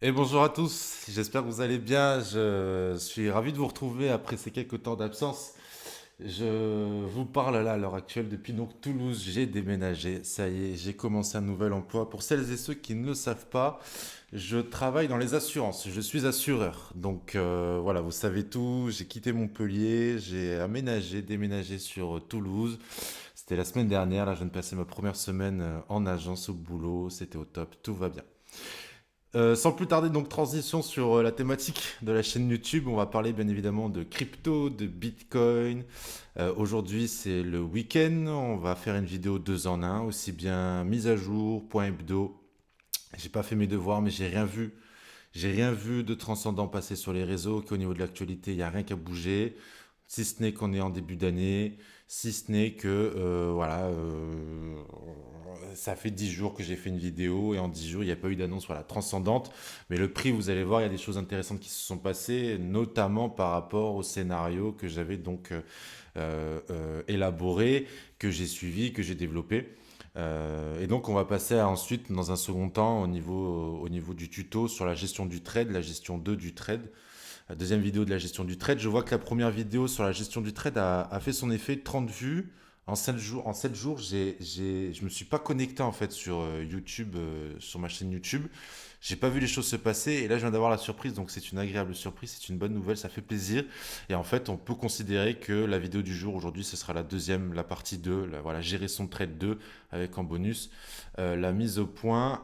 Et bonjour à tous, j'espère que vous allez bien. Je suis ravi de vous retrouver après ces quelques temps d'absence. Je vous parle là à l'heure actuelle depuis donc Toulouse. J'ai déménagé, ça y est, j'ai commencé un nouvel emploi. Pour celles et ceux qui ne le savent pas, je travaille dans les assurances. Je suis assureur. Donc voilà, vous savez tout. J'ai quitté Montpellier, j'ai aménagé, déménagé sur Toulouse. C'était la semaine dernière. Là, je viens de passer ma première semaine en agence au boulot. C'était au top, tout va bien. Sans plus tarder, donc transition sur la thématique de la chaîne YouTube. On va parler bien évidemment de crypto, de Bitcoin. Aujourd'hui, c'est le week-end. On va faire une vidéo 2 en un, aussi bien mise à jour, point hebdo. J'ai pas fait mes devoirs, mais j'ai rien vu. J'ai rien vu de transcendant passer sur les réseaux, qu'au niveau de l'actualité, il n'y a rien qu'à bouger, si ce n'est qu'on est en début d'année, si ce n'est que, voilà, ça fait 10 jours que j'ai fait une vidéo et en 10 jours, il n'y a pas eu d'annonce voilà, transcendante. Mais le prix, vous allez voir, il y a des choses intéressantes qui se sont passées, notamment par rapport au scénario que j'avais donc élaboré, que j'ai suivi, que j'ai développé. Et donc, on va passer ensuite, dans un second temps, au niveau du tuto sur la gestion du trade, la gestion 2 du trade. La deuxième vidéo de la gestion du trade. Je vois que la première vidéo sur la gestion du trade a fait son effet 30 vues. En 7 jours, je me suis pas connecté en fait sur YouTube, sur ma chaîne YouTube. J'ai pas vu les choses se passer et là je viens d'avoir la surprise, donc c'est une agréable surprise, c'est une bonne nouvelle, ça fait plaisir. Et en fait, on peut considérer que la vidéo du jour aujourd'hui, ce sera la deuxième, la partie 2, voilà, gérer son trade 2 avec en bonus la mise au point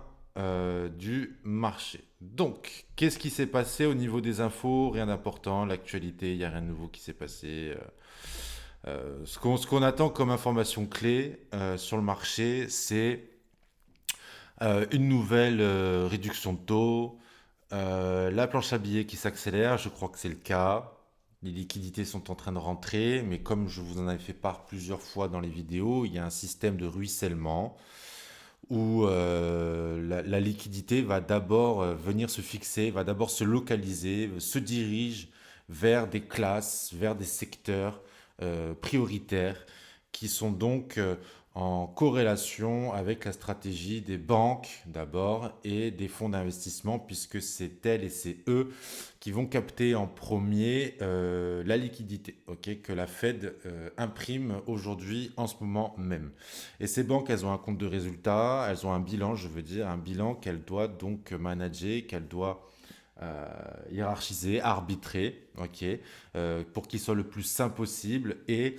du marché. Donc, qu'est-ce qui s'est passé au niveau des infos? Rien d'important, l'actualité, il n'y a rien de nouveau qui s'est passé. Ce qu'on attend comme information clé sur le marché, c'est une nouvelle réduction de taux, la planche à billets qui s'accélère, je crois que c'est le cas. Les liquidités sont en train de rentrer, mais comme je vous en avais fait part plusieurs fois dans les vidéos, il y a un système de ruissellement où la liquidité va d'abord venir se fixer, va d'abord se localiser, se dirige vers des classes, vers des secteurs prioritaires qui sont donc en corrélation avec la stratégie des banques d'abord et des fonds d'investissement puisque c'est elles et c'est eux qui vont capter en premier la liquidité que la Fed imprime aujourd'hui en ce moment même. Et ces banques, elles ont un compte de résultat, elles ont un bilan, je veux dire, un bilan qu'elles doivent donc manager, qu'elles doivent hiérarchiser, arbitrer, pour qu'il soit le plus sain possible et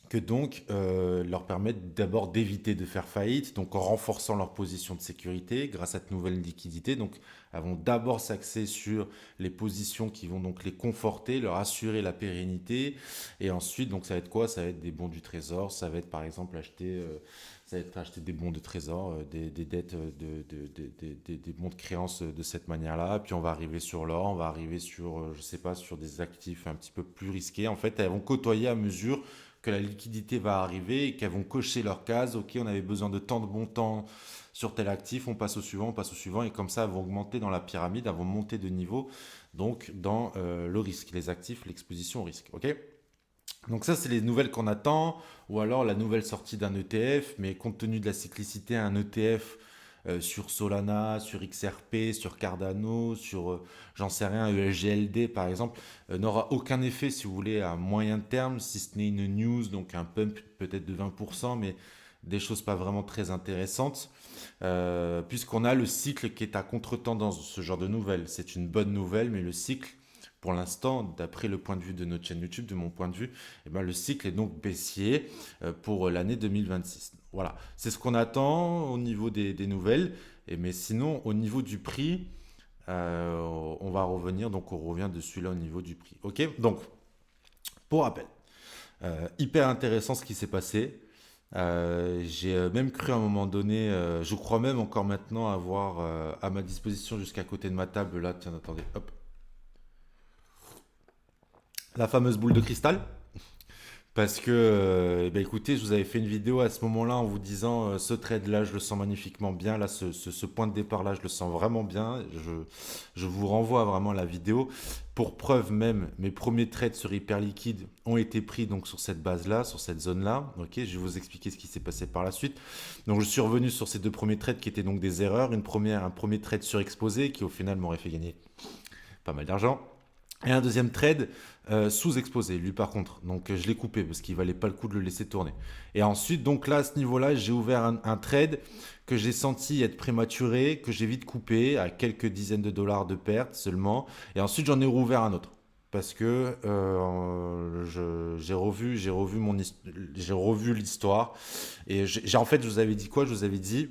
que donc leur permettent d'abord d'éviter de faire faillite, donc en renforçant leur position de sécurité grâce à cette nouvelle liquidité. Donc elles vont d'abord s'axer sur les positions qui vont donc les conforter, leur assurer la pérennité. Et ensuite, donc ça va être quoi? Ça va être des bons du trésor, ça va être par exemple ça va être acheter des bons de trésor, des dettes, des bons de créance de cette manière-là. Puis on va arriver sur l'or, on va arriver sur, je sais pas, sur des actifs un petit peu plus risqués. En fait, elles vont côtoyer à mesure que la liquidité va arriver et qu'elles vont cocher leur case. Ok, on avait besoin de tant de montants sur tel actif, on passe au suivant, on passe au suivant, et comme ça, elles vont augmenter dans la pyramide, elles vont monter de niveau, donc dans le risque, les actifs, l'exposition au risque. Ok. Donc ça, c'est les nouvelles qu'on attend, ou alors la nouvelle sortie d'un ETF, mais compte tenu de la cyclicité, un ETF sur Solana, sur XRP, sur Cardano, sur, j'en sais rien, ESGLD par exemple, n'aura aucun effet si vous voulez à moyen terme, si ce n'est une news, donc un pump peut-être de 20%, mais des choses pas vraiment très intéressantes, puisqu'on a le cycle qui est à contretemps dans ce genre de nouvelles. C'est une bonne nouvelle, mais le cycle pour l'instant, d'après le point de vue de notre chaîne YouTube, de mon point de vue, eh ben, le cycle est donc baissier pour l'année 2026. Voilà, c'est ce qu'on attend au niveau des nouvelles. Mais sinon, au niveau du prix, on va revenir, donc on revient dessus là au niveau du prix. Ok, donc pour rappel, hyper intéressant ce qui s'est passé. J'ai même cru à un moment donné, je crois même encore maintenant avoir à ma disposition jusqu'à côté de ma table, là, tiens, attendez, hop, la fameuse boule de cristal. Parce que, écoutez, je vous avais fait une vidéo à ce moment-là en vous disant ce trade-là, je le sens magnifiquement bien. Là, ce point de départ-là, je le sens vraiment bien. Je vous renvoie vraiment à la vidéo. Pour preuve même, mes premiers trades sur Hyperliquide ont été pris donc sur cette base-là, sur cette zone-là. Ok, je vais vous expliquer ce qui s'est passé par la suite. Donc, je suis revenu sur ces deux premiers trades qui étaient donc des erreurs. Un premier trade surexposé qui au final m'aurait fait gagner pas mal d'argent. Et un deuxième trade sous-exposé, lui par contre. Donc je l'ai coupé parce qu'il valait pas le coup de le laisser tourner. Et ensuite, donc là, à ce niveau-là, j'ai ouvert un trade que j'ai senti être prématuré, que j'ai vite coupé à quelques dizaines de dollars de perte seulement. Et ensuite, j'en ai rouvert un autre. Parce que j'ai revu l'histoire. Et en fait, je vous avais dit quoi? Je vous avais dit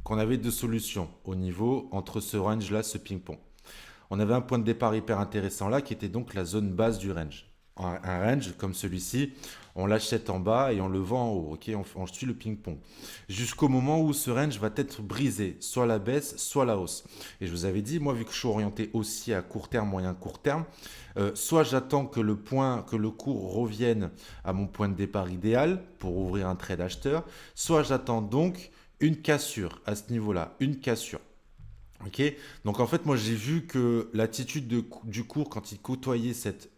qu'on avait deux solutions au niveau entre ce range-là, ce ping-pong. On avait un point de départ hyper intéressant là qui était donc la zone basse du range. Un range comme celui-ci, on l'achète en bas et on le vend en haut. Ok, on suit le ping-pong. Jusqu'au moment où ce range va être brisé, soit la baisse, soit la hausse. Et je vous avais dit, moi, vu que je suis orienté aussi à court terme, moyen court terme, soit j'attends que le cours revienne à mon point de départ idéal pour ouvrir un trade acheteur, soit j'attends donc une cassure à ce niveau-là, une cassure. Ok, donc en fait, moi j'ai vu que l'attitude du cours quand il côtoyait cette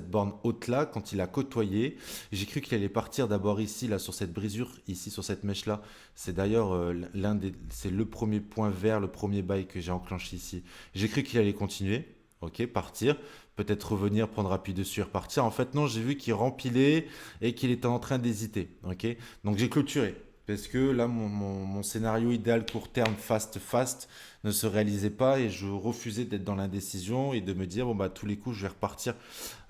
borne haute-là, quand il a côtoyé, j'ai cru qu'il allait partir d'abord ici, là, sur cette brisure, ici, sur cette mèche-là. C'est d'ailleurs c'est le premier point vert, le premier bail que j'ai enclenché ici. J'ai cru qu'il allait continuer, ok, partir, peut-être revenir, prendre appui dessus et repartir. En fait, non, j'ai vu qu'il rempilait et qu'il était en train d'hésiter, ok. Donc j'ai clôturé. Parce que là, mon scénario idéal court terme, fast, ne se réalisait pas et je refusais d'être dans l'indécision et de me dire, bon, bah, tous les coups, je vais repartir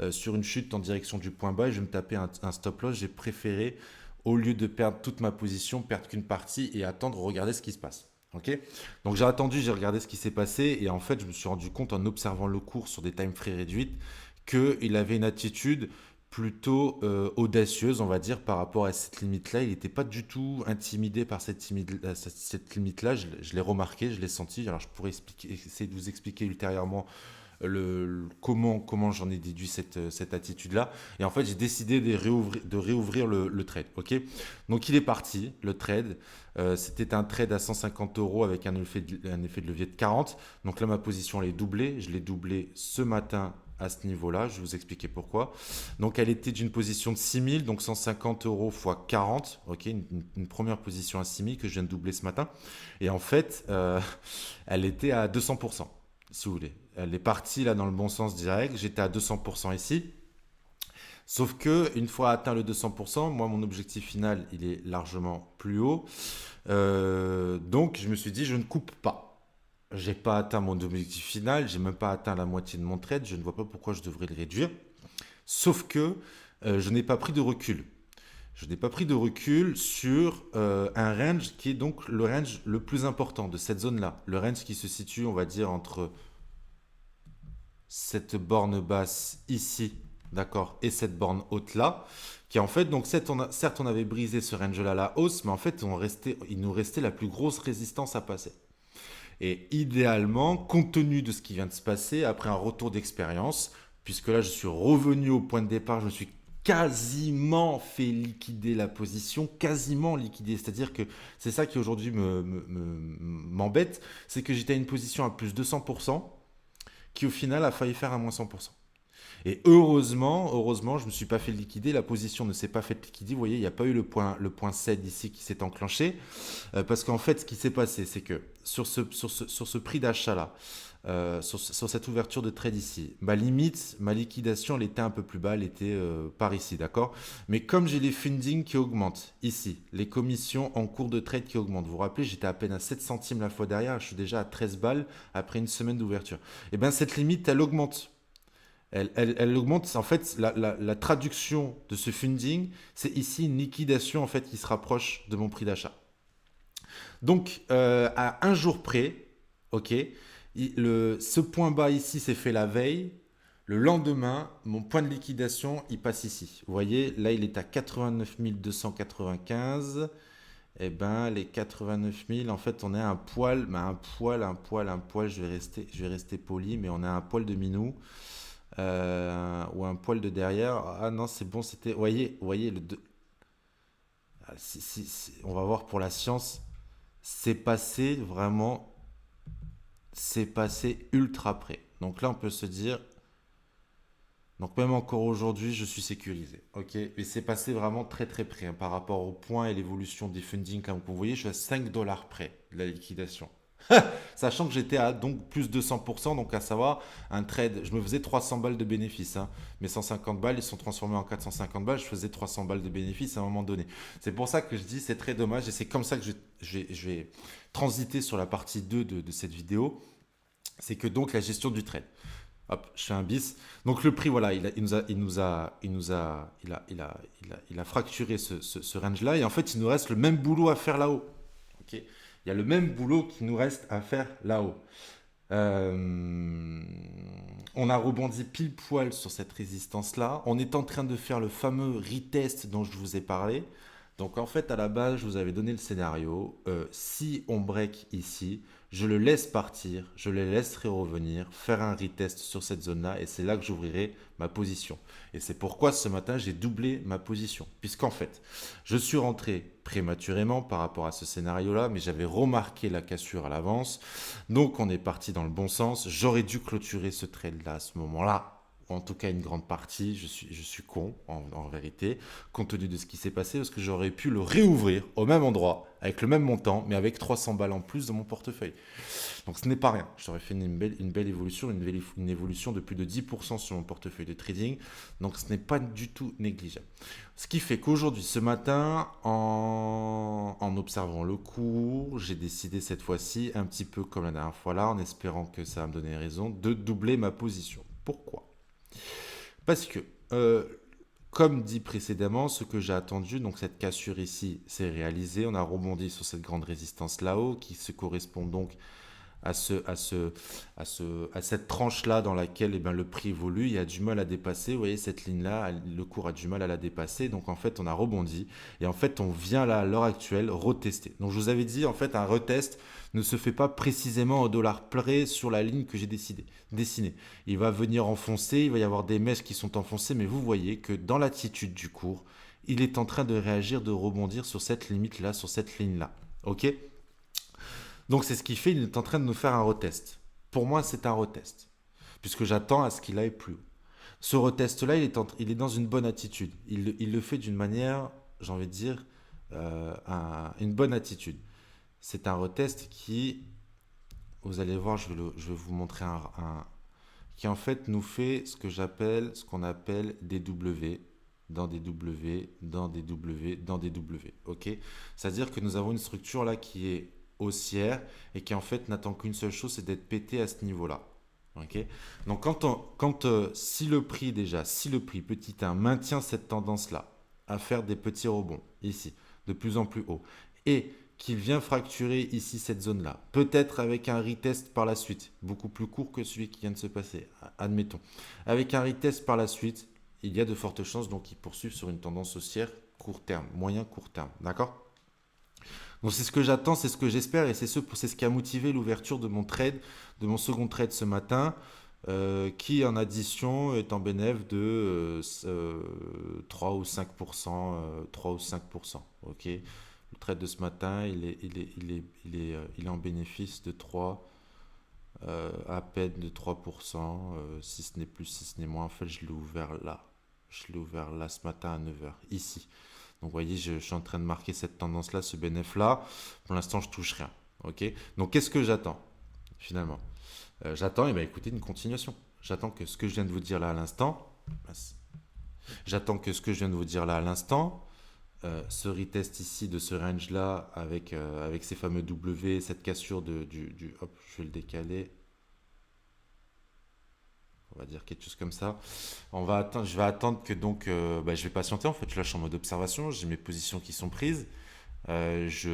sur une chute en direction du point bas et je vais me taper un stop loss. J'ai préféré, au lieu de perdre toute ma position, perdre qu'une partie et attendre, regarder ce qui se passe. Ok. Donc j'ai attendu, j'ai regardé ce qui s'est passé et en fait, je me suis rendu compte en observant le cours sur des time frames réduites qu'il avait une attitude plutôt audacieuse, on va dire, par rapport à cette limite-là. Il n'était pas du tout intimidé par cette limite-là. Je l'ai remarqué, je l'ai senti. Alors, je pourrais essayer de vous expliquer ultérieurement comment j'en ai déduit cette attitude-là. Et en fait, j'ai décidé de réouvrir le trade. Ok. Donc, il est parti, le trade. C'était un trade à 150 euros avec un effet de levier de 40. Donc là, ma position, elle est doublée. Je l'ai doublée ce matin à ce niveau-là. Je vais vous expliquer pourquoi. Donc, elle était d'une position de 6000, donc 150 euros fois 40. Ok, une première position à 6000 que je viens de doubler ce matin. Et en fait, elle était à 200%, si vous voulez. Elle est partie là dans le bon sens direct. J'étais à 200% ici. Sauf que une fois atteint le 200%, moi, mon objectif final, il est largement plus haut. Donc, je me suis dit, je ne coupe pas. J'ai pas atteint mon objectif final, j'ai même pas atteint la moitié de mon trade, je ne vois pas pourquoi je devrais le réduire. Sauf que je n'ai pas pris de recul. Je n'ai pas pris de recul sur un range qui est donc le range le plus important de cette zone-là. Le range qui se situe, on va dire, entre cette borne basse ici, d'accord, et cette borne haute là, qui en fait, donc certes on avait brisé ce range-là à la hausse, mais en fait il nous restait la plus grosse résistance à passer. Et idéalement, compte tenu de ce qui vient de se passer, après un retour d'expérience, puisque là je suis revenu au point de départ, je me suis quasiment fait liquider la position, quasiment liquider. C'est-à-dire que c'est ça qui aujourd'hui m'embête, c'est que j'étais à une position à plus 200%, qui au final a failli faire à moins 100%. Et heureusement, je ne me suis pas fait liquider, la position ne s'est pas fait liquider. Vous voyez, il n'y a pas eu le point CED ici qui s'est enclenché. Parce qu'en fait, ce qui s'est passé, c'est que sur ce prix d'achat-là, sur cette ouverture de trade ici, ma limite, ma liquidation, elle était un peu plus bas, elle était par ici, d'accord. Mais comme j'ai les fundings qui augmentent ici, les commissions en cours de trade qui augmentent, vous vous rappelez, j'étais à peine à 7 centimes la fois derrière, je suis déjà à 13 balles après une semaine d'ouverture. Et bien cette limite, elle augmente. Elle augmente. En fait, la traduction de ce funding, c'est ici une liquidation en fait qui se rapproche de mon prix d'achat. Donc, à un jour près, ok, ce point bas ici s'est fait la veille. Le lendemain, mon point de liquidation, il passe ici. Vous voyez, là, il est à 89 295. Eh ben, les 89 000, en fait, on est à un poil, je vais rester poli, mais on est à un poil de minou. ou un poil de derrière. Ah non, c'est bon, c'était. Voyez ah, on va voir pour la science. C'est passé vraiment, c'est passé ultra près. Donc là, on peut se dire, donc même encore aujourd'hui, je suis sécurisé. Ok, mais c'est passé vraiment très très près hein, par rapport au point et l'évolution des fundings. Comme vous voyez, je suis à 5 dollars près de la liquidation. Sachant que j'étais à donc plus de 100%, donc à savoir un trade, je me faisais 300 balles de bénéfices. Hein. Mes 150 balles, ils sont transformés en 450 balles, je faisais 300 balles de bénéfices à un moment donné. C'est pour ça que je dis c'est très dommage et c'est comme ça que je vais transiter sur la partie 2 de cette vidéo. C'est que donc la gestion du trade. Hop, je fais un bis. Donc le prix, voilà, il a fracturé ce range-là. Et en fait, il nous reste le même boulot à faire là-haut. Ok. Il y a le même boulot qui nous reste à faire là-haut. Euh, on a rebondi pile poil sur cette résistance-là. On est en train de faire le fameux retest dont je vous ai parlé. Donc en fait, à la base, je vous avais donné le scénario. Si on break ici, je le laisse partir, je les laisserai revenir, faire un retest sur cette zone-là, et c'est là que j'ouvrirai ma position. Et c'est pourquoi ce matin, j'ai doublé ma position. Puisqu'en fait, je suis rentré prématurément par rapport à ce scénario-là, mais j'avais remarqué la cassure à l'avance. Donc on est parti dans le bon sens. J'aurais dû clôturer ce trade-là à ce moment-là. En tout cas, une grande partie, je suis con en vérité, compte tenu de ce qui s'est passé, parce que j'aurais pu le réouvrir au même endroit, avec le même montant, mais avec 300 balles en plus dans mon portefeuille. Donc ce n'est pas rien. J'aurais fait une belle évolution, une évolution de plus de 10% sur mon portefeuille de trading. Donc ce n'est pas du tout négligeable. Ce qui fait qu'aujourd'hui, ce matin, en observant le cours, j'ai décidé cette fois-ci, un petit peu comme la dernière fois là, en espérant que ça va me donner raison, de doubler ma position. Pourquoi? Parce que, comme dit précédemment, ce que j'ai attendu, donc cette cassure ici, s'est réalisé. On a rebondi sur cette grande résistance là-haut qui se correspond donc à cette tranche-là dans laquelle eh ben, le prix évolue, il y a du mal à dépasser. Vous voyez, cette ligne-là, le cours a du mal à la dépasser. Donc, en fait, on a rebondi. Et en fait, on vient là, à l'heure actuelle, retester. Donc, je vous avais dit, en fait, un retest ne se fait pas précisément au dollar près sur la ligne que j'ai dessinée. Il va venir enfoncer, il va y avoir des mèches qui sont enfoncées, mais vous voyez que dans l'attitude du cours, il est en train de réagir, de rebondir sur cette limite-là, sur cette ligne-là. Ok? Donc c'est ce qu'il fait, il est en train de nous faire un retest. Pour moi, c'est un retest, puisque j'attends à ce qu'il aille plus haut. Ce retest-là, il est dans une bonne attitude. Il le fait d'une manière, j'ai envie de dire, une bonne attitude. C'est un retest qui, vous allez voir, je vais vous montrer qui en fait nous fait ce qu'on appelle des W, dans des W, dans des W, dans des W. Ok. C'est-à-dire que nous avons une structure là qui est haussière et qui en fait n'attend qu'une seule chose, c'est d'être pété à ce niveau-là. Ok. Donc si le prix petit 1 maintient cette tendance-là à faire des petits rebonds ici, de plus en plus haut, et qu'il vient fracturer ici cette zone-là, peut-être avec un retest par la suite, beaucoup plus court que celui qui vient de se passer, admettons. Avec un retest par la suite, il y a de fortes chances donc qu'il poursuive sur une tendance haussière court terme, moyen court terme, d'accord? Donc c'est ce que j'attends, c'est ce que j'espère et c'est ce qui a motivé l'ouverture de mon trade, de mon second trade ce matin, qui en addition est en bénéfice de 3 ou 5%, 3 ou 5%. Ok. Le trade de ce matin, il est en bénéfice de 3, à peine de 3%, si ce n'est plus, si ce n'est moins. En fait, je l'ai ouvert là. Je l'ai ouvert là ce matin à 9 heures, ici. Donc, vous voyez, je suis en train de marquer cette tendance-là, ce bénéfice-là. Pour l'instant, je touche rien. Ok. Donc, qu'est-ce que j'attends finalement? J'attends, et ben, écoutez, une continuation. J'attends que ce que je viens de vous dire là à l'instant, j'attends que ce que je viens de vous dire là à l'instant, ce retest ici de ce range-là avec ces fameux W, cette cassure hop, je vais le décaler. On va dire quelque chose comme ça. Je vais attendre que donc, je vais patienter en fait. Je lâche en mode observation. J'ai mes positions qui sont prises. J'ai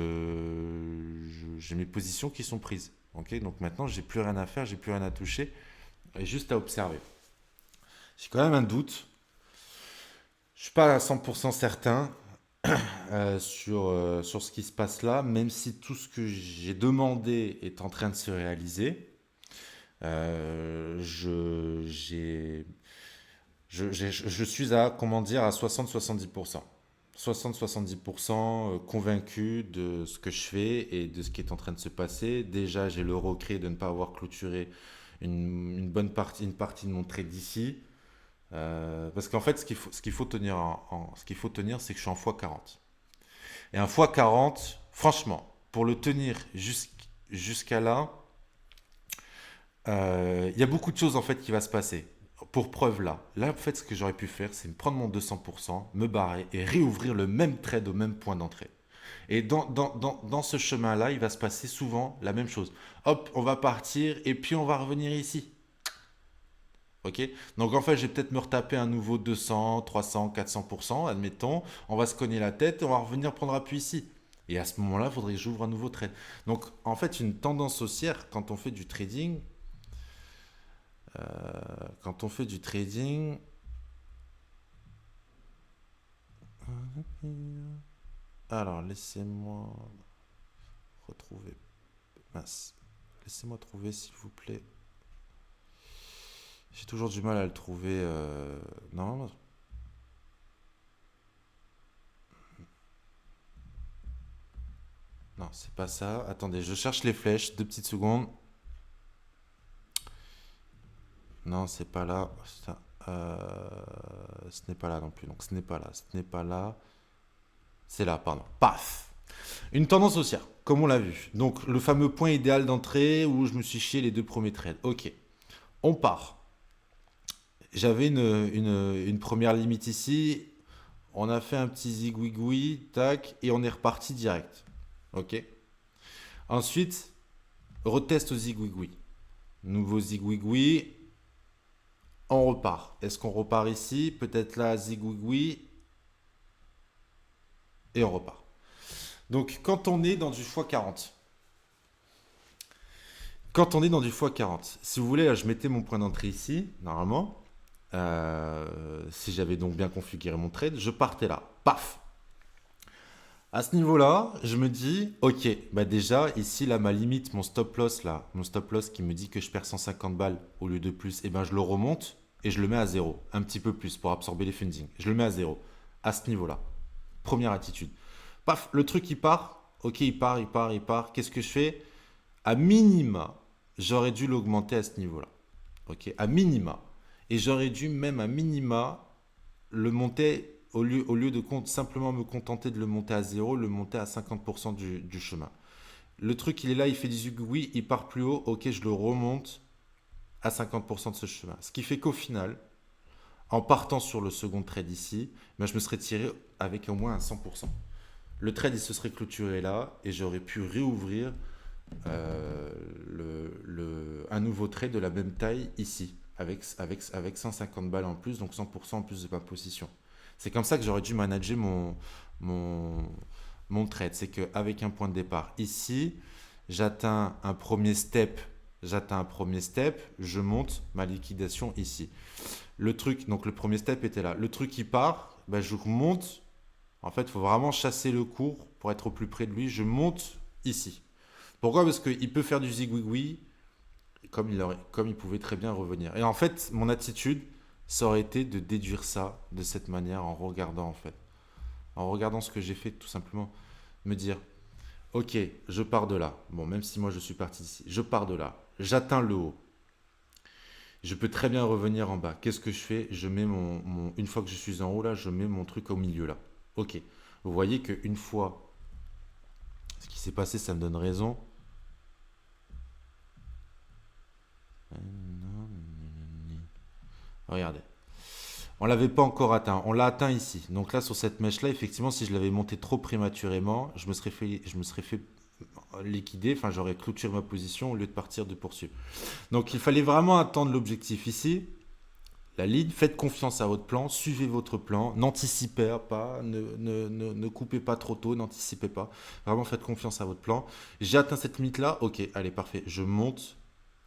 mes positions qui sont prises. Ok, donc maintenant j'ai plus rien à faire, j'ai plus rien à toucher, et juste à observer. J'ai quand même un doute. Je suis pas à 100% certain sur ce qui se passe là, même si tout ce que j'ai demandé est en train de se réaliser. J'ai je suis à, comment dire, à 60-70%. 60-70% convaincu de ce que je fais et de ce qui est en train de se passer. Déjà, j'ai le regret de ne pas avoir clôturé une bonne partie, une partie de mon trade d'ici. Parce qu'en fait, ce qu'il faut tenir, ce qu'il faut tenir, c'est que je suis en x40. Et un x40, franchement, pour le tenir jusqu'à là, il y a beaucoup de choses en fait qui va se passer. Pour preuve là en fait ce que j'aurais pu faire c'est me prendre mon 200%, me barrer et réouvrir le même trade au même point d'entrée. Et dans ce chemin-là, il va se passer souvent la même chose. Hop, on va partir et puis on va revenir ici. Ok. Donc en fait, je vais peut-être me retaper un nouveau 200, 300, 400%, admettons. On va se cogner la tête et on va revenir prendre appui ici. Et à ce moment-là, il faudrait que j'ouvre un nouveau trade. Donc en fait, une tendance haussière, quand on fait du trading, alors laissez-moi retrouver. Mince. Laissez-moi trouver, s'il vous plaît. J'ai toujours du mal à le trouver. Non, non, c'est pas ça. Attendez, je cherche les flèches. 2 petites secondes. Non, c'est pas là. Putain, ce n'est pas là non plus. Donc ce n'est pas là. Ce n'est pas là. C'est là, pardon. Paf. Une tendance haussière, comme on l'a vu. Donc le fameux point idéal d'entrée où je me suis chié les 2 premiers trades. Ok. On part. J'avais une première limite ici. On a fait un petit zigouigoui, tac, et on est reparti direct. Ok. Ensuite, retest au zigouigoui. Nouveau zigouigoui, on repart. Est-ce qu'on repart ici? Peut-être là, zigouigoui, et on repart. Donc, quand on est dans du x40, si vous voulez, là, je mettais mon point d'entrée ici, normalement. Si j'avais donc bien configuré mon trade, je partais là. Paf. À ce niveau-là, je me dis, ok, bah déjà, ici, là, ma limite, mon stop loss qui me dit que je perds 150 balles au lieu de plus, et ben je le remonte et je le mets à zéro, un petit peu plus pour absorber les fundings. Je le mets à zéro, à ce niveau-là. Première attitude. Paf, le truc il part, ok, il part. Qu'est-ce que je fais? À minima, j'aurais dû l'augmenter à ce niveau-là. Ok, à minima. Et j'aurais dû même à minima le monter au lieu de simplement me contenter de le monter à zéro, le monter à 50% du chemin. Le truc, il est là, il fait du zigouigoui, il part plus haut, ok, je le remonte à 50% de ce chemin. Ce qui fait qu'au final, en partant sur le second trade ici, ben, je me serais tiré avec au moins un 100%. Le trade, il se serait clôturé là et j'aurais pu réouvrir un nouveau trade de la même taille ici, avec 150 balles en plus, donc 100% en plus de ma position. C'est comme ça que j'aurais dû manager mon, mon trade. C'est qu'avec un point de départ ici, j'atteins un premier step, je monte ma liquidation ici. Le truc, donc le premier step était là. Le truc qui part, ben je remonte. En fait, il faut vraiment chasser le cours pour être au plus près de lui. Je monte ici. Pourquoi? Parce qu'il peut faire du zigouigoui comme il pouvait très bien revenir. Et en fait, mon attitude, ça aurait été de déduire ça de cette manière en regardant en fait. En regardant ce que j'ai fait, tout simplement. Me dire, ok, je pars de là. Bon, même si moi je suis parti d'ici, je pars de là. J'atteins le haut. Je peux très bien revenir en bas. Qu'est-ce que je fais? Une fois que je suis en haut là, je mets mon truc au milieu là. Ok. Vous voyez qu'une fois, ce qui s'est passé, ça me donne raison. Regardez. On l'avait pas encore atteint. On l'a atteint ici. Donc là, sur cette mèche-là, effectivement, si je l'avais monté trop prématurément, je me serais fait liquider. Enfin, j'aurais clôturé ma position au lieu de partir de poursuivre. Donc, il fallait vraiment attendre l'objectif ici. La ligne, faites confiance à votre plan, suivez votre plan, n'anticipez pas, ne coupez pas trop tôt, n'anticipez pas. Vraiment, faites confiance à votre plan. J'ai atteint cette limite-là, ok, allez, parfait. Je monte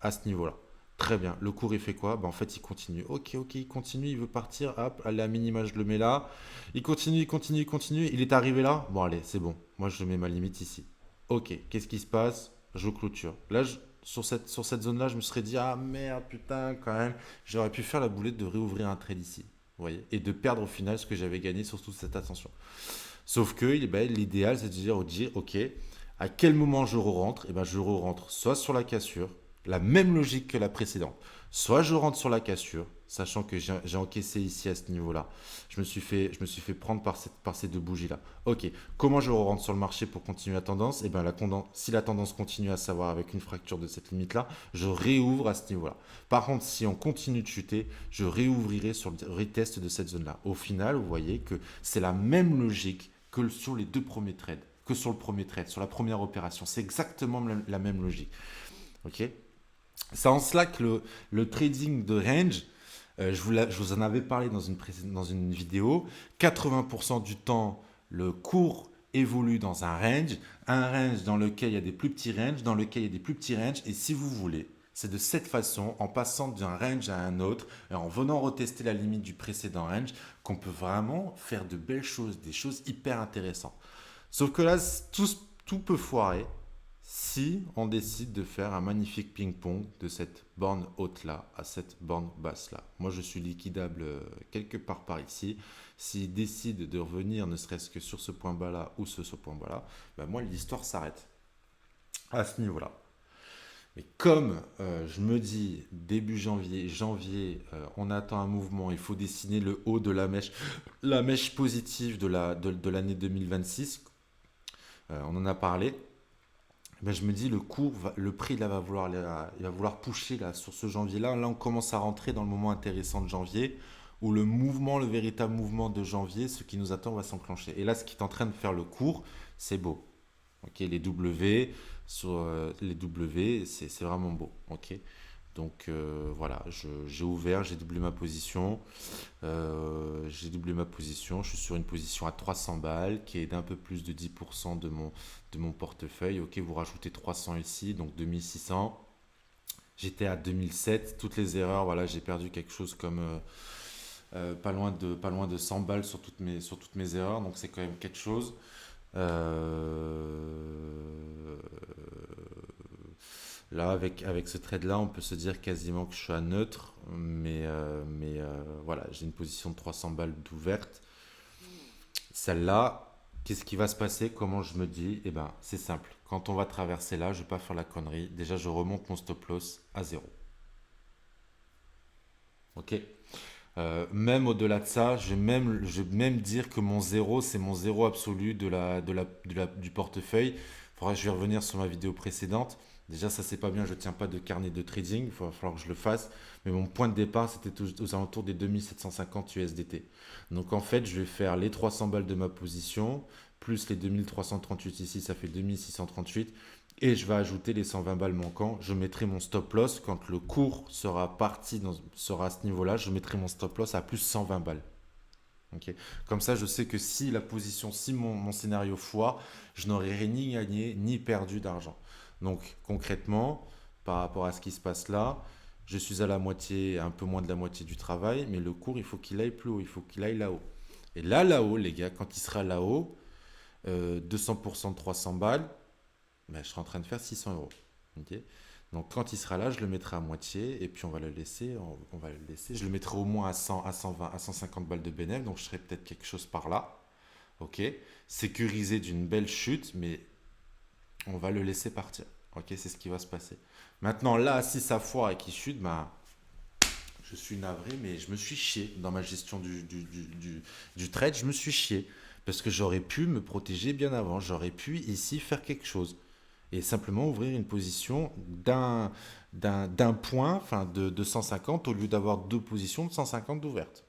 à ce niveau-là. Très bien. Le cours, il fait quoi? En fait, il continue. Ok, ok, il continue, il veut partir. Hop, allez, à minima, je le mets là. Il continue, il continue, il continue. Il est arrivé là? Bon, allez, c'est bon. Moi, je mets ma limite ici. Ok, qu'est-ce qui se passe? Je clôture. Là, sur cette zone-là, je me serais dit, ah merde, putain, quand même, j'aurais pu faire la boulette de réouvrir un trade ici. Vous voyez, et de perdre au final ce que j'avais gagné sur toute cette attention. Sauf que l'idéal, c'est de dire, ok, à quel moment je re-rentre? Et ben, je re-rentre soit sur la cassure, la même logique que la précédente, soit je rentre sur la cassure, sachant que j'ai encaissé ici à ce niveau-là. Je me suis fait prendre par ces deux bougies-là. Ok, comment je rentre sur le marché pour continuer la tendance? Et bien, si la tendance continue, à savoir avec une fracture de cette limite-là, je réouvre à ce niveau-là. Par contre, si on continue de chuter, je réouvrirai sur le retest de cette zone-là. Au final, vous voyez que c'est la même logique que sur les deux premiers trades, que sur le premier trade, sur la première opération. C'est exactement la même logique. Ok. C'est en cela que le trading de range, je vous en avais parlé dans une vidéo, 80% du temps, le cours évolue dans un range dans lequel il y a des plus petits ranges, dans lequel il y a des plus petits ranges, et si vous voulez, c'est de cette façon, en passant d'un range à un autre, et en venant retester la limite du précédent range, qu'on peut vraiment faire de belles choses, des choses hyper intéressantes. Sauf que là, tout peut foirer si on décide de faire un magnifique ping-pong de cette borne haute-là à cette borne basse-là. Moi, je suis liquidable quelque part par ici. S'il décide de revenir ne serait-ce que sur ce point bas-là ou ce point bas-là, ben moi, l'histoire s'arrête à ce niveau-là. Mais comme je me dis début janvier, on attend un mouvement, il faut dessiner le haut de la mèche positive de l'année 2026. On en a parlé. Ben, je me dis le prix là il va vouloir pusher là sur ce janvier-là. Là, on commence à rentrer dans le moment intéressant de janvier où le véritable mouvement de janvier, ce qui nous attend, va s'enclencher. Et là, ce qui est en train de faire le cours, c'est beau. Ok, les W, c'est vraiment beau. Ok, donc voilà, j'ai ouvert, j'ai doublé ma position. Je suis sur une position à 300 balles qui est d'un peu plus de 10% de mon portefeuille. Ok, vous rajoutez 300 ici, donc 2600. J'étais à 2007, toutes les erreurs, voilà, j'ai perdu quelque chose comme pas loin de 100 balles sur toutes mes erreurs, donc c'est quand même quelque chose. Euh, Là, avec ce trade-là, on peut se dire quasiment que je suis à neutre, voilà, j'ai une position de 300 balles d'ouverte. Celle-là, qu'est-ce qui va se passer? Comment je me dis? Eh ben, c'est simple. Quand on va traverser là, je ne vais pas faire la connerie. Déjà, je remonte mon stop loss à zéro. Ok. Même au-delà de ça, je vais même dire que mon zéro, c'est mon zéro absolu du portefeuille. Je vais revenir sur ma vidéo précédente. Déjà, ça c'est pas bien, je tiens pas de carnet de trading, il va falloir que je le fasse. Mais mon point de départ, c'était aux alentours des 2750 USDT. Donc en fait, je vais faire les 300 balles de ma position, plus les 2338 ici, ça fait 2638. Et je vais ajouter les 120 balles manquants. Je mettrai mon stop loss quand le cours sera à ce niveau-là. Je mettrai mon stop loss à plus 120 balles. Ok. Comme ça, je sais que si mon scénario foire, je n'aurai ni gagné ni perdu d'argent. Donc concrètement, par rapport à ce qui se passe là, je suis à la moitié, un peu moins de la moitié du travail, mais le cours, il faut qu'il aille plus haut, il faut qu'il aille là-haut. Et là-haut, les gars, quand il sera là-haut, 200% de 300 balles, ben, je serai en train de faire 600 euros. Ok. Donc quand il sera là, je le mettrai à moitié et puis on va le laisser. Je le mettrai au moins à 100, à 120, à 150 balles de bénéfice, donc je serai peut-être quelque chose par là. Ok. Sécurisé d'une belle chute, mais on va le laisser partir. Ok, c'est ce qui va se passer. Maintenant là, si ça foire et qu'il chute, ben, je suis navré, mais je me suis chié dans ma gestion du trade. Je me suis chié parce que j'aurais pu me protéger bien avant. J'aurais pu ici faire quelque chose et simplement ouvrir une position d'un point, enfin de 150 au lieu d'avoir deux positions de 150 d'ouvertes.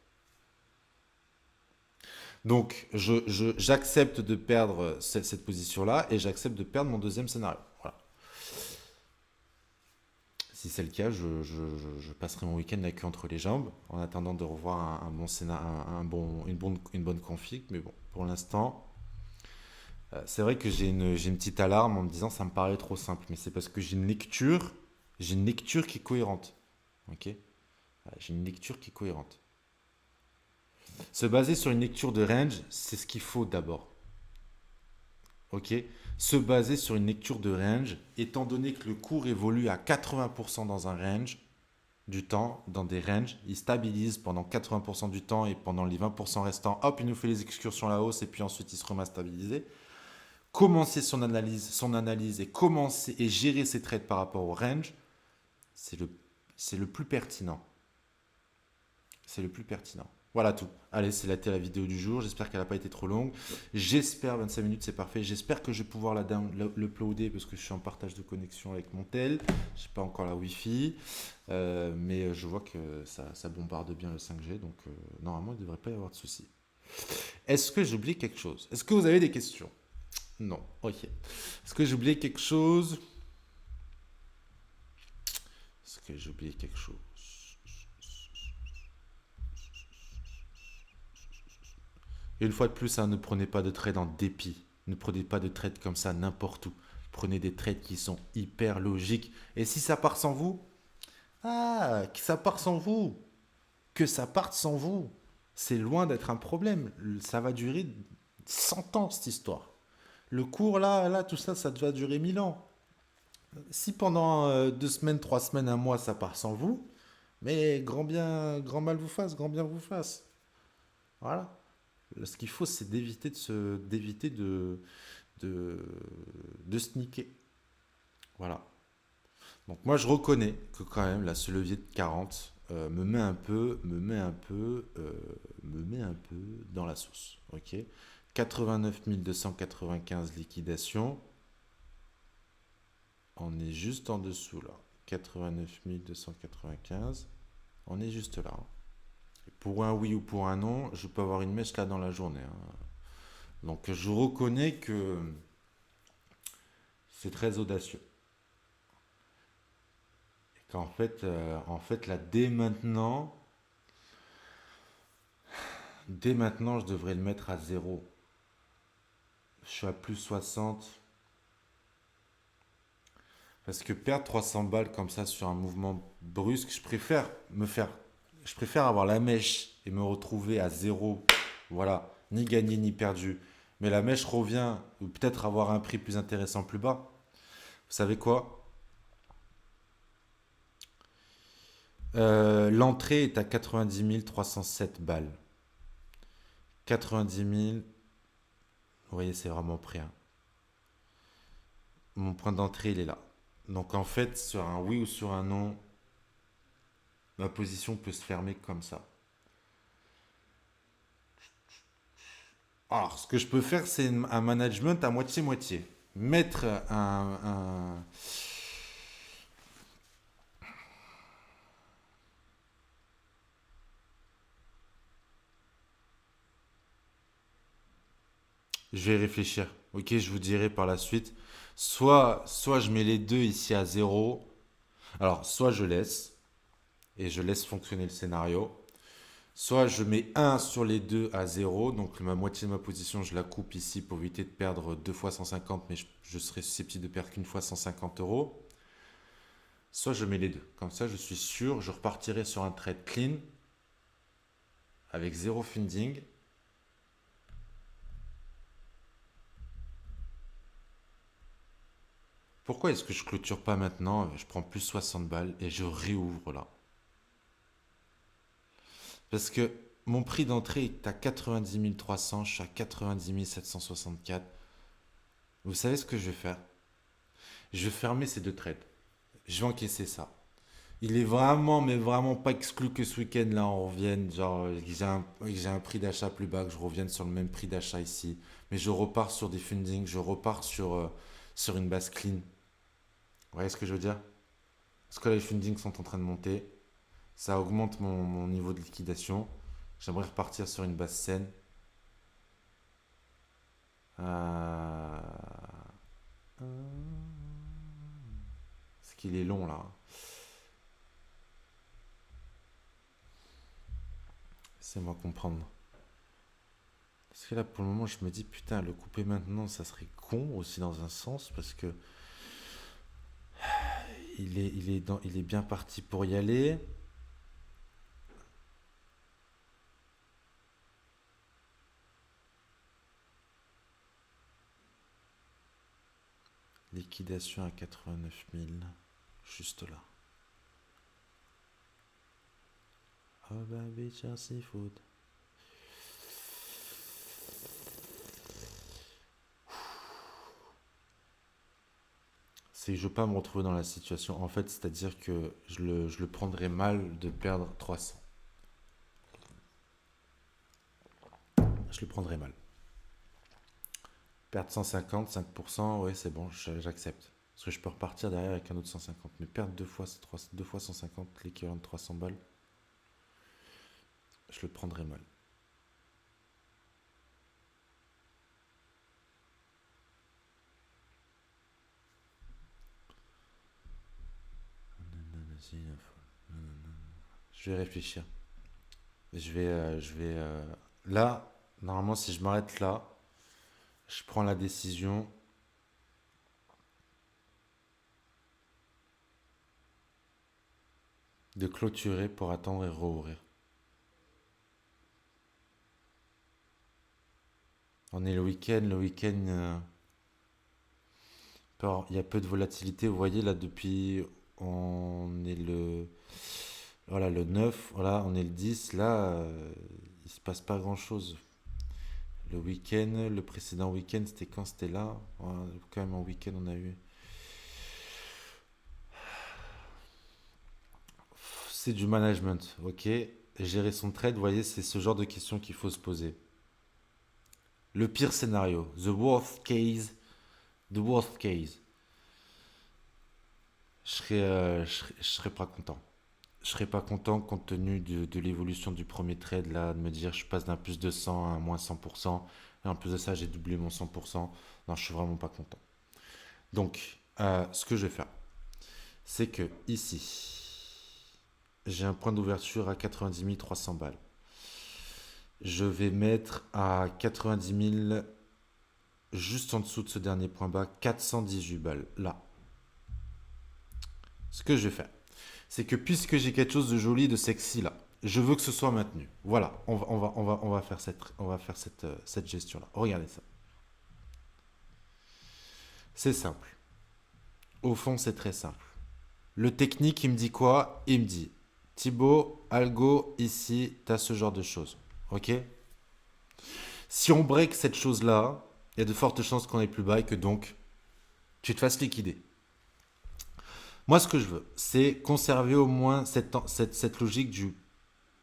Donc, j'accepte de perdre cette position-là et j'accepte de perdre mon deuxième scénario. Voilà. Si c'est le cas, je passerai mon week-end la queue entre les jambes en attendant de revoir un bon scénario, une bonne config. Mais bon, pour l'instant, c'est vrai que j'ai une petite alarme en me disant ça me paraît trop simple. Mais c'est parce que j'ai une lecture qui est cohérente. Ok. J'ai une lecture qui est cohérente. Se baser sur une lecture de range, c'est ce qu'il faut d'abord. Ok. se baser sur une lecture de range, étant donné que le cours évolue à 80% dans un range du temps, dans des ranges, il stabilise pendant 80% du temps et pendant les 20% restants, hop, il nous fait les excursions à la hausse et puis ensuite il se remet à stabiliser. Commencer son analyse et commencer et gérer ses trades par rapport au range, c'est le, c'est le plus pertinent. C'est le plus pertinent. Voilà tout. Allez, c'est la vidéo du jour. J'espère qu'elle n'a pas été trop longue. J'espère, 25 minutes, c'est parfait. J'espère que je vais pouvoir l'uploader parce que je suis en partage de connexion avec mon tel. Je n'ai pas encore la Wi-Fi. Mais je vois que ça bombarde bien le 5G. Donc, normalement, il ne devrait pas y avoir de soucis. Est-ce que j'ai oublié quelque chose? Est-ce que vous avez des questions? Non. Ok. Est-ce que j'ai oublié quelque chose? Est-ce que j'ai oublié quelque chose? Et une fois de plus, hein, ne prenez pas de trade en dépit. Ne prenez pas de trade comme ça n'importe où. Prenez des trades qui sont hyper logiques. Et si ça part sans vous, que ça part sans vous, que ça parte sans vous, c'est loin d'être un problème. Ça va durer 100 ans cette histoire. Le cours là, tout ça, ça va durer 1000 ans. Si pendant 2 semaines, 3 semaines, un mois, ça part sans vous, mais grand bien, grand mal vous fasse, grand bien vous fasse. Voilà. Ce qu'il faut, c'est d'éviter de, de sneaker. Voilà. Donc moi, je reconnais que quand même, là, ce levier de 40 me met un peu dans la sauce. Ok. 89 295 liquidations. On est juste en dessous là. 89 295. On est juste là. Pour un oui ou pour un non, je peux avoir une mèche là dans la journée, hein. Donc je reconnais que c'est très audacieux. Et qu'en fait là, dès maintenant, je devrais le mettre à zéro. Je suis à plus 60. Parce que perdre 300 balles comme ça sur un mouvement brusque, je préfère avoir la mèche et me retrouver à zéro. Voilà, ni gagné ni perdu. Mais la mèche revient, ou peut-être avoir un prix plus intéressant plus bas. Vous savez quoi? L'entrée est à 90 307 balles. 90 000, vous voyez, c'est vraiment prêt, hein. Mon point d'entrée, il est là. Donc en fait, sur un oui ou sur un non, ma position peut se fermer comme ça. Alors, ce que je peux faire, c'est un management à moitié-moitié. Mettre un- Je vais réfléchir. Ok, je vous dirai par la suite. Soit je mets les deux ici à zéro. Alors, soit je laisse et je laisse fonctionner le scénario. Soit je mets un sur les deux à zéro. Donc, ma moitié de ma position, je la coupe ici pour éviter de perdre deux fois 150. Mais je serai susceptible de perdre qu'une fois 150 euros. Soit je mets les deux. Comme ça, je suis sûr, je repartirai sur un trade clean avec zéro funding. Pourquoi est-ce que je clôture pas maintenant? Je prends plus 60 balles et je réouvre là. Parce que mon prix d'entrée est à 90 300, je suis à 90 764. Vous savez ce que je vais faire? Je vais fermer ces deux trades. Je vais encaisser ça. Il est vraiment, mais vraiment pas exclu que ce week-end là on revienne, genre j'ai un prix d'achat plus bas, que je revienne sur le même prix d'achat ici. Mais je repars sur des fundings, je repars sur une base clean. Vous voyez ce que je veux dire? Parce que là les fundings sont en train de monter. Ça augmente mon niveau de liquidation. J'aimerais repartir sur une base saine. Euh, Parce qu'il est long là. Laissez-moi comprendre. Parce que là pour le moment je me dis putain le couper maintenant ça serait con aussi dans un sens parce que il est bien parti pour y aller. Liquidation à 89 000. Juste là. Oh baby, just seafood. C'est que je ne veux pas me retrouver dans la situation. En fait, c'est-à-dire que je le prendrais mal de perdre 300. Je le prendrais mal. Perdre 150, 5%, ouais, c'est bon, j'accepte. Parce que je peux repartir derrière avec un autre 150. Mais perdre deux fois 150, l'équivalent de 300 balles, je le prendrais mal. Je vais réfléchir. Là, normalement, si je m'arrête là, je prends la décision de clôturer pour attendre et rouvrir. On est le week-end, il y a peu de volatilité. Vous voyez là depuis, on est voilà, le 9, voilà, on est le 10. Là, il se passe pas grand-chose. Le week-end, le précédent week-end, c'était quand? C'était là. Voilà, quand même en week-end, on a eu. C'est du management, ok. Gérer son trade, vous voyez, c'est ce genre de questions qu'il faut se poser. Le pire scénario, the worst case, je serais pas content. Je serais pas content compte tenu de l'évolution du premier trade, là, de me dire je passe d'un plus de 100 à un moins 100%, et en plus de ça, j'ai doublé mon 100%. Non, je suis vraiment pas content. Donc, ce que je vais faire, c'est que ici, j'ai un point d'ouverture à 90 300 balles. Je vais mettre à 90 000, juste en dessous de ce dernier point bas, 418 balles, là. Ce que je vais faire, c'est que puisque j'ai quelque chose de joli, de sexy là, je veux que ce soit maintenu. Voilà, on va faire cette gestion-là. Regardez ça. C'est simple. Au fond, c'est très simple. Le technique, il me dit quoi? Il me dit, Thibaut, algo, ici, tu as ce genre de choses. Ok? Si on break cette chose-là, il y a de fortes chances qu'on aille plus bas et que donc, tu te fasses liquider. Moi, ce que je veux, c'est conserver au moins cette logique du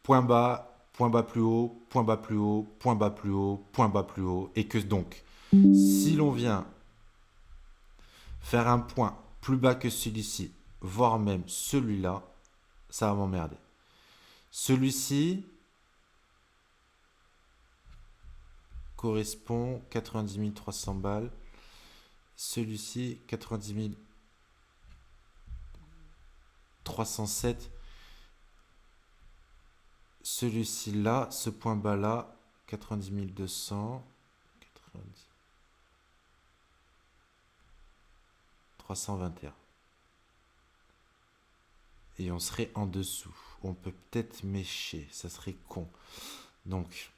point bas plus haut, point bas plus haut, point bas plus haut, point bas plus haut. Et que donc, si l'on vient faire un point plus bas que celui-ci, voire même celui-là, ça va m'emmerder. Celui-ci correspond 90 300 balles. Celui-ci, 90 307. Celui-ci là, ce point bas là, 90 200. 90. 321. Et on serait en dessous. On peut peut-être mécher, ça serait con. Donc,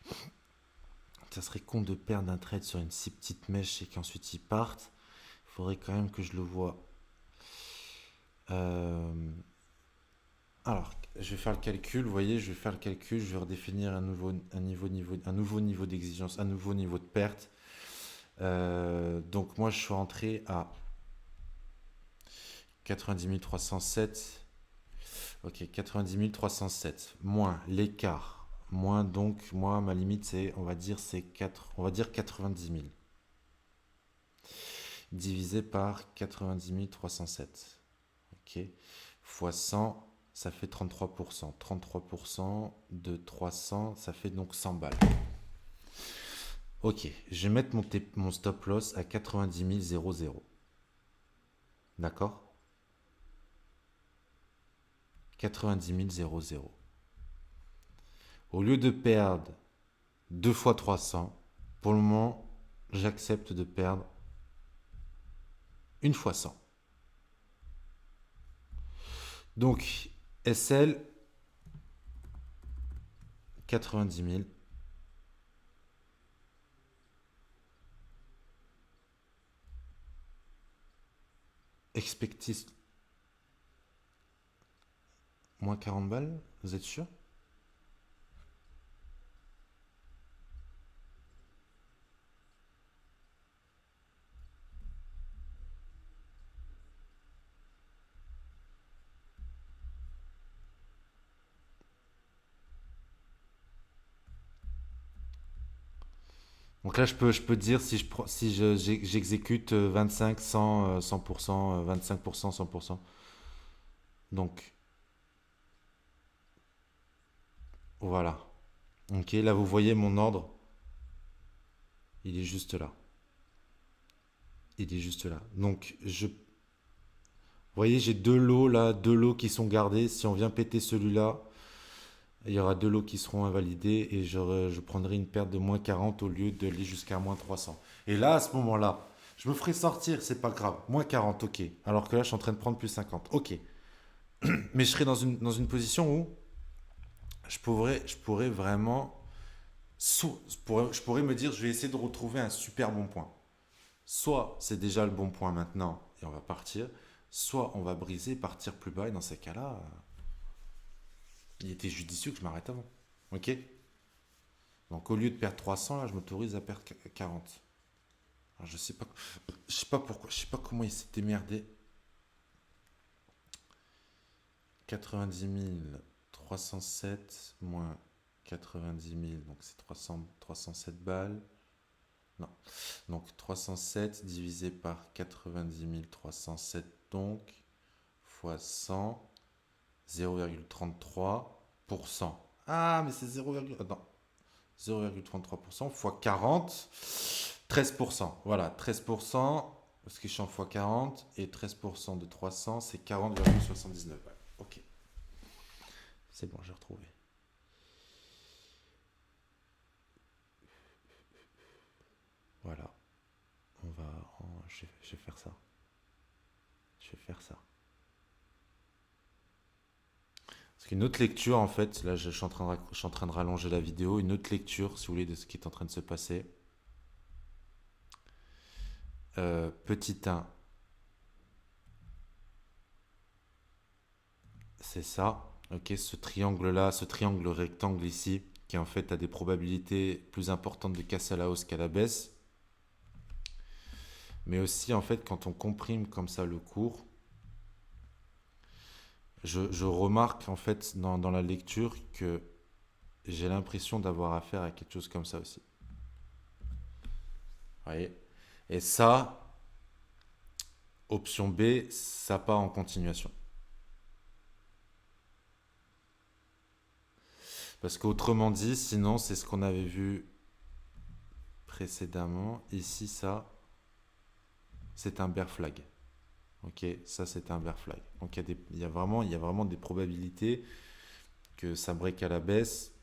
ça serait con de perdre un trade sur une si petite mèche et qu'ensuite ils partent. Il faudrait quand même que je le vois. Alors, je vais faire le calcul. Vous voyez, je vais faire le calcul. Je vais redéfinir un nouveau niveau d'exigence, un nouveau niveau de perte. Donc, moi, je suis rentré à 90 307. Ok, 90 307 moins l'écart, moins donc, moi, ma limite, c'est, on va dire 90 000 divisé par 90 307. Ok, fois 100, ça fait 33%. 33% de 300, ça fait donc 100 balles. Ok, je vais mettre mon stop loss à 90 000. D'accord? 90 000. Au lieu de perdre 2 fois 300, pour le moment, j'accepte de perdre une fois 100. Donc, SL, 90 000. Expectis moins 40 balles, vous êtes sûr? Donc là, je peux dire si j'exécute 25, 100, 100%, 25%, 100%. Donc, voilà. Ok, là, vous voyez mon ordre. Il est juste là. Il est juste là. Donc, vous voyez, j'ai deux lots là, deux lots qui sont gardés. Si on vient péter celui-là, il y aura deux lots qui seront invalidés et je prendrai une perte de moins 40 au lieu d'aller jusqu'à moins 300. Et là, à ce moment-là, je me ferai sortir, c'est pas grave. Moins 40, ok. Alors que là, je suis en train de prendre plus 50. Ok. Mais je serai dans une position où je pourrais vraiment. Je pourrais me dire, je vais essayer de retrouver un super bon point. Soit c'est déjà le bon point maintenant et on va partir, soit on va briser et partir plus bas. Et dans ces cas-là, il était judicieux que je m'arrête avant. Ok. Donc au lieu de perdre 300, là, je m'autorise à perdre 40. Alors, je sais pas pourquoi, je sais pas comment il s'est démerdé. 90 307 moins 90 000, donc c'est 307 balles. Non. Donc 307 divisé par 90 307, donc fois 100, 0,33%. Ah, mais c'est 0, non, 0,33% fois 40, 13%. Voilà, 13%, parce que je suis en fois 40, et 13% de 300, c'est 40,79. Ouais, ok, c'est bon, j'ai retrouvé. Voilà, je vais faire ça. Je vais faire ça. Parce qu'une autre lecture, en fait, là je suis en train de rallonger la vidéo, une autre lecture, si vous voulez, de ce qui est en train de se passer. Petit 1, c'est ça. Ok, ce triangle-là, ce triangle rectangle ici, qui en fait a des probabilités plus importantes de casser à la hausse qu'à la baisse. Mais aussi, en fait, quand on comprime comme ça le cours, je remarque en fait dans la lecture que j'ai l'impression d'avoir affaire à quelque chose comme ça aussi. Vous voyez? Et ça, option B, ça part en continuation. Parce qu'autrement dit, sinon, c'est ce qu'on avait vu précédemment. Ici, ça, c'est un bear flag. Ok, ça, c'est un bear flag. Donc, il y a vraiment des probabilités que ça break à la baisse.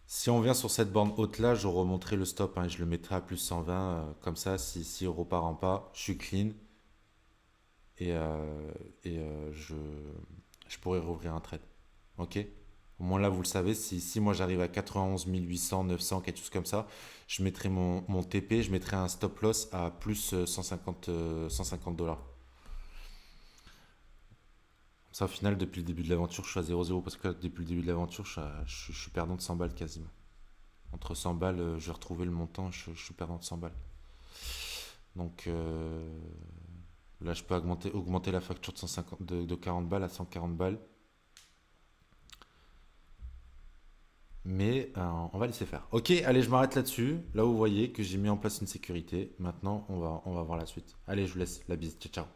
Si on vient sur cette bande haute là, je remonterai le stop, hein, je le mettrai à plus 120. Comme ça, si on repart en pas, je suis clean. Et je pourrais rouvrir un trade. Ok. Au moins là, vous le savez, si moi j'arrive à 91 800, 900, quelque chose comme ça, je mettrai mon TP, je mettrai un stop loss à plus 150 $. Ça, au final, depuis le début de l'aventure, je suis à 0,0 parce que depuis le début de l'aventure, je suis perdant de 100 balles quasiment. Entre 100 balles, je vais retrouver le montant, je suis perdant de 100 balles. Donc là, je peux augmenter la facture de 40 balles à 140 balles. Mais on va laisser faire. Ok, allez, je m'arrête là-dessus. Là où vous voyez que j'ai mis en place une sécurité. Maintenant, on va voir la suite. Allez, je vous laisse. La bise. Ciao, ciao.